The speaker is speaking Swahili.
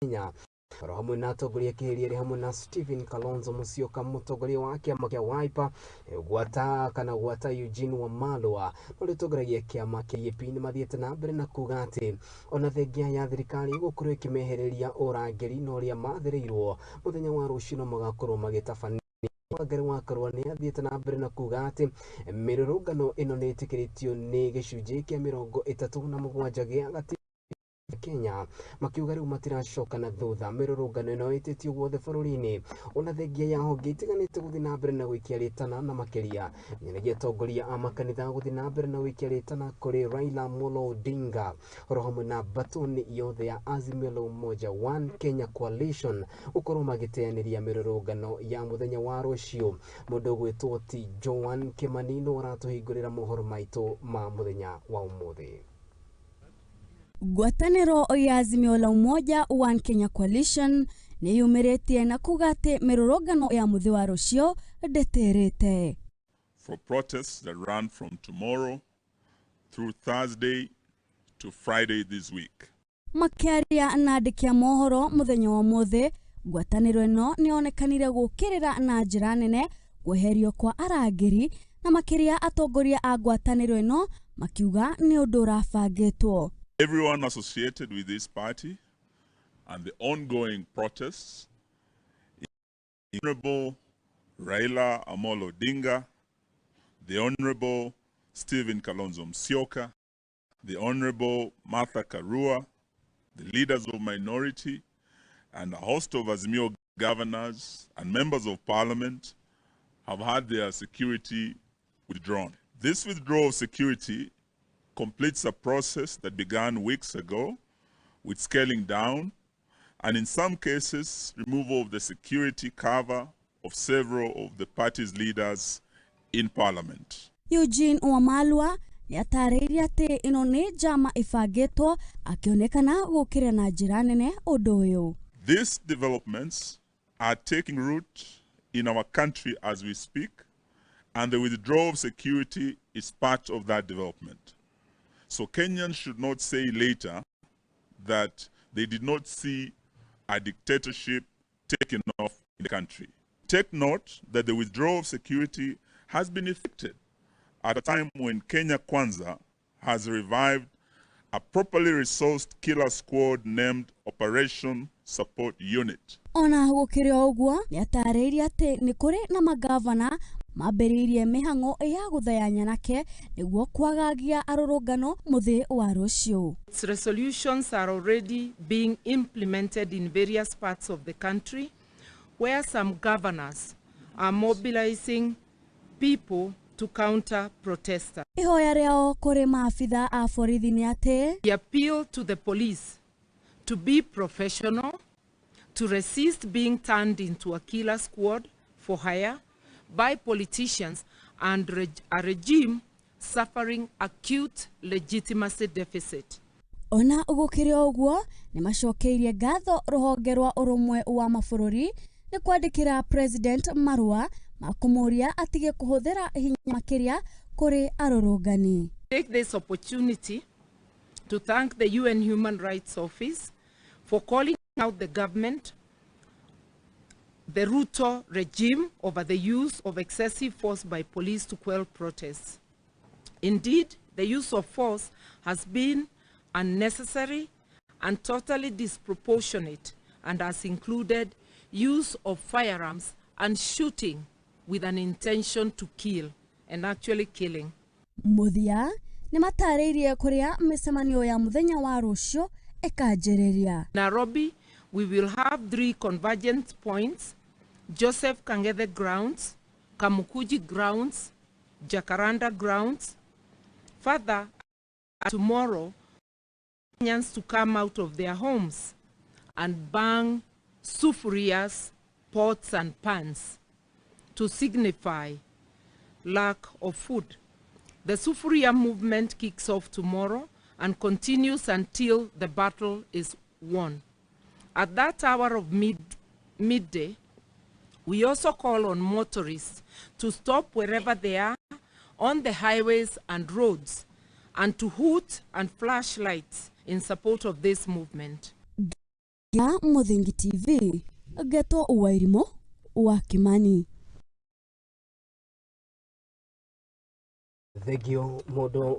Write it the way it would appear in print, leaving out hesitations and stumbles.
Kenya. Hamwe na atongoria kĩhĩria hamwe na Stephen Kalonzo Musyoka mũtongoria wa kĩama kĩa Wiper gwata Eugene Wamalwa ũrĩtongoragia kĩama kĩa UP nĩ mathiĩte na mbere na kuga atĩ ona thengia ya thirikari gũkorwo ĩkĩmehereria ũrangĩri na ũrĩa mathĩrĩirwo mũthenya wa rũciũ no magakorwo magĩtabania. Wangari wa Karua nĩ athiĩte na mbere na kuga atĩ mĩrũrũngano ĩno nĩ ĩtĩkĩrĩtio nĩ gĩcunjĩ kĩa 37 gĩa gatiba Kenya, makiuga rĩu matiracoka na thutha. Mĩrũrũngano ĩno ĩtĩtio guothe bũrũri-inĩ ona thengia ya honge itiganĩte gũthiĩ na mbere na gũikia rĩtana na makĩria nyenyagia atongoria a makanitha gũthiĩ na mbere na gũikia rĩtana kũrĩ Raila Amolo Odinga oro hamwe na batoni yothe ya Azimio la Umoja One Kenya Coalition gũkorwo magĩteanĩria mĩrũrũngano ya mũthenya wa rũciũ. Mũndũ ũgwĩtwo ti Joan Kĩmani nĩ aratũhingũrĩra mohoro maitũ ma mũthenya wa ũmũthĩ. Ngwatanĩro ya Azimio la Umoja One Kenya Coalition nĩ yumĩrĩtie na kuga atĩ mĩrũrũngano ya mũthĩ wa rũciũ ndĩtĩrĩte. For protests that run from tomorrow through Thursday to Friday this week. Makĩaria na andĩki a mohoro mũthenya wa ũmũthĩ, ngwatanĩro ĩno nĩ yonekanire gũkĩrĩra na njĩra nene kweherio kwa arangĩri na makĩria atongoria a ngwatanĩro ĩno makiuga nĩ ũndũ ũrabangĩtwo. Everyone associated with this party and the ongoing protests, the Honorable Raila Amolo Odinga, the Honorable Stephen Kalonzo Musyoka, the Honorable Martha Karua, the leaders of minority, and a host of Azimio governors and members of parliament have had their security withdrawn. This withdrawal of security completes a process that began weeks ago with scaling down and in some cases removal of the security cover of several of the party's leaders in parliament. Eugene Wamalwa nĩ atarĩirie atĩ ĩno nĩ njama ĩbangĩtwo akĩonekana gũkĩrĩa na njĩra nene ũndũ ũyũ. These developments are taking root in our country as we speak, and the withdrawal of security is part of that development. So Kenyans should not say later that they did not see a dictatorship taken off in the country. Take note that the withdrawal of security has been effected at a time when Kenya Kwanza has revived a properly resourced killer squad named Operation Support Unit. Ona gũkĩrĩ ũguo nĩ atarĩirie atĩ nĩ kũrĩ na magavana mambĩrĩirie mĩhang'o ya gũthaya nyanake nĩguo kwagagia arũrũngano mũthĩ wa rũciũ. Its resolutions are already being implemented in various parts of the country where some governors are mobilizing people to counter protesters. Ihoya rĩao kũrĩ maabitha a borithi nĩ atĩ we appeal to the police to be professional, to resist being turned into a killer squad for hire by politicians and a regime suffering acute legitimacy deficit. Ona gũkĩrĩ ũguo nĩ macokeirie ngatho rũhonge rwa ũrũmwe wa mabũrũri nĩ kwandĩkĩra President marũa ma kũmũria atige kũhũthĩra hinya makĩria kũrĩ arũrũngani. Take this opportunity to thank the UN Human Rights Office for calling out the government, the Ruto regime, over the use of excessive force by police to quell protests. Indeed, the use of force has been unnecessary and totally disproportionate and has included use of firearms and shooting with an intention to kill and actually killing. Muthia nĩ matarĩirie kũrĩa mĩcemanio ya mũthenya wa rũciũ ĩkanjĩrĩria. Nairobi, we will have 3 convergence points: Joseph Kang'ethe grounds, Kamukuji grounds, Jacaranda grounds. Further, tomorrow, Kenyans to come out of their homes and bang sufurias, pots and pans to signify lack of food. The Sufuria movement kicks off tomorrow and continues until the battle is won. At that hour of midday, we also call on motorists to stop wherever they are on the highways and roads and to hoot and flash lights in support of this movement. ya Muthingi TV Geto Wairimo wa Kimani. Thegio modo